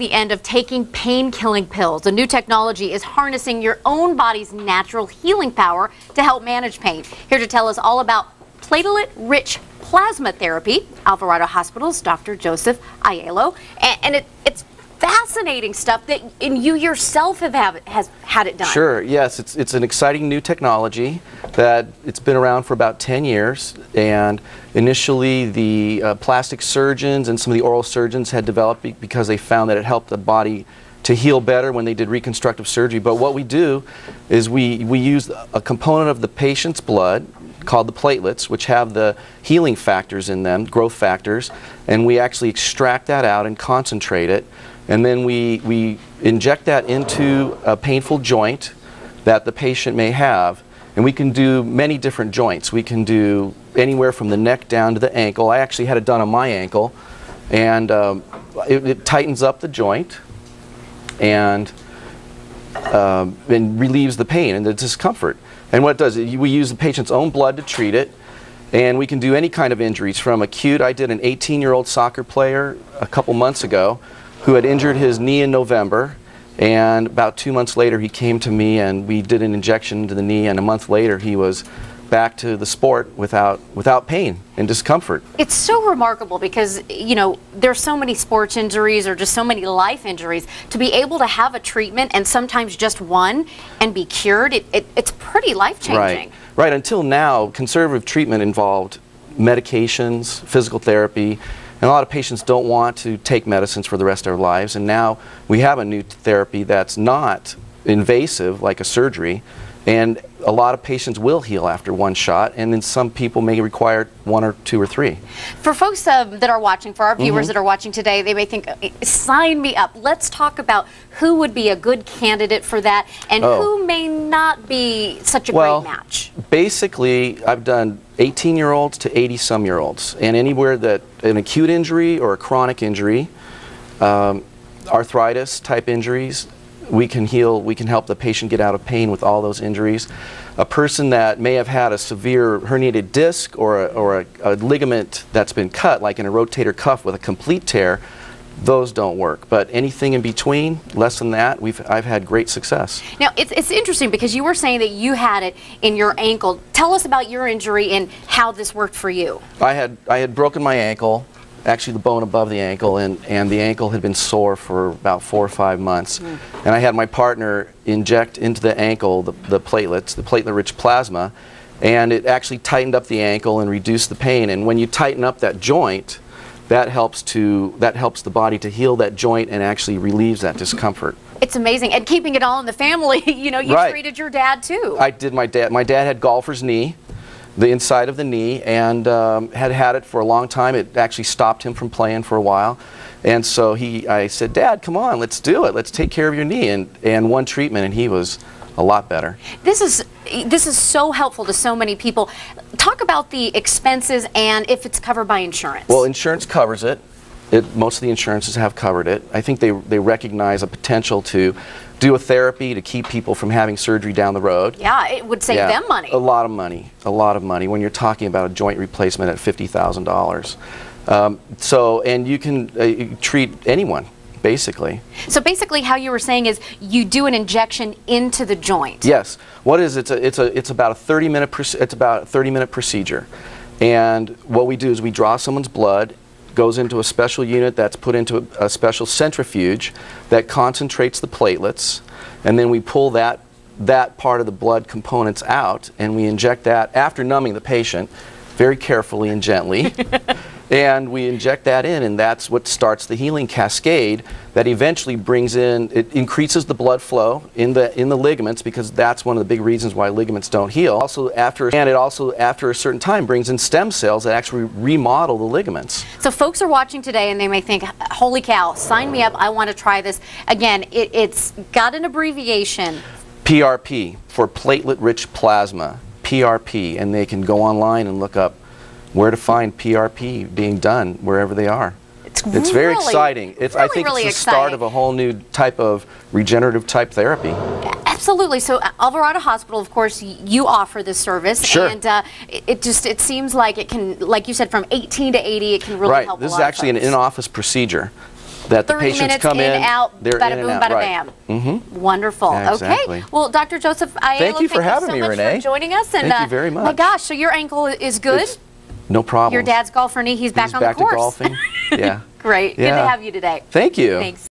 the end of taking pain-killing pills. A new technology is harnessing your own body's natural healing power to help manage pain. Here to tell us all about platelet-rich plasma therapy, Alvarado Hospital's Dr. Joseph Aiello. And it's fascinating stuff that you yourself has had it done. Sure, yes, it's an exciting new technology that it's been around for about 10 years, and initially the plastic surgeons and some of the oral surgeons had developed it because they found that it helped the body to heal better when they did reconstructive surgery. But what we do is we use a component of the patient's blood called the platelets, which have the healing factors in them, growth factors, and we actually extract that out and concentrate it. And then we inject that into a painful joint that the patient may have. And we can do many different joints. We can do anywhere from the neck down to the ankle. I actually had it done on my ankle. And it tightens up the joint and relieves the pain and the discomfort. And what it does, we use the patient's own blood to treat it. And we can do any kind of injuries, from acute. I did an 18-year-old soccer player a couple months ago who had injured his knee in November, and about 2 months later he came to me and we did an injection into the knee, and a month later he was back to the sport without pain and discomfort. It's so remarkable because, you know, there's so many sports injuries or just so many life injuries. To be able to have a treatment, and sometimes just one, and be cured, it's pretty life-changing. Right. Until now, conservative treatment involved medications, physical therapy, and a lot of patients don't want to take medicines for the rest of their lives. And now we have a new therapy that's not invasive, like a surgery, and a lot of patients will heal after one shot, and then some people may require 1 or 2 or 3. For folks that are watching, for our viewers that are watching today, they may think, sign me up. Let's talk about who would be a good candidate for that, and who may not be such a great match. Basically, I've done 18-year-olds to 80-some-year-olds, and anywhere that an acute injury or a chronic injury, arthritis type injuries, we can heal, we can help the patient get out of pain with all those injuries. A person that may have had a severe herniated disc or a ligament that's been cut, like in a rotator cuff with a complete tear, those don't work. But anything in between, less than that, I've had great success. Now, it's interesting because you were saying that you had it in your ankle. Tell us about your injury and how this worked for you. I had broken my ankle, actually the bone above the ankle, and the ankle had been sore for about 4 or 5 months. And I had my partner inject into the ankle the platelets, the platelet-rich plasma, and it actually tightened up the ankle and reduced the pain. And when you tighten up that joint, that helps the body to heal that joint and actually relieves that discomfort. It's amazing. And keeping it all in the family, you know, you treated your dad too. I did. My dad had golfer's knee, the inside of the knee, and had it for a long time. It actually stopped him from playing for a while. And so I said, Dad, come on, let's do it. Let's take care of your knee. And one treatment, and he was a lot better. This is so helpful to so many people. Talk about the expenses and if it's covered by insurance. Well, insurance covers it. Most of the insurances have covered it. I think they recognize a potential to do a therapy to keep people from having surgery down the road. Yeah, it would save them money. A lot of money. A lot of money when you're talking about a joint replacement at $50,000. And you can treat anyone, basically. So basically how you were saying is you do an injection into the joint. Yes. What is it's about a 30-minute procedure. And what we do is we draw someone's blood, goes into a special unit that's put into a special centrifuge that concentrates the platelets, and then we pull that part of the blood components out, and we inject that after numbing the patient very carefully and gently. And we inject that in, and that's what starts the healing cascade that eventually it increases the blood flow in the ligaments, because that's one of the big reasons why ligaments don't heal. It also after a certain time brings in stem cells that actually remodel the ligaments. So folks are watching today and they may think, holy cow, sign me up, I want to try this. Again, it's got an abbreviation. PRP, for platelet-rich plasma, PRP, and they can go online and look up where to find PRP being done wherever they are. It's very exciting. I think it's the start of a whole new type of regenerative type therapy. Absolutely. So Alvarado Hospital, of course, you offer this service. Sure. And it seems like it can, like you said, from 18 to 80, it can really help a lot of This is actually an folks. in-office procedure. that the 30 patients minutes come in, out, they're bada in and boom, out, bada right. bam. Wonderful. Yeah, exactly. Okay. Well, Dr. Joseph Aiello, Thank you for having so me, much Renee. for joining us. And, Thank you very much. My gosh, so your ankle is good? No problem. Your dad's golfer knee, he's back on the course. He's back to golfing. Yeah. Great. Good to have you today. Thank you. Thanks.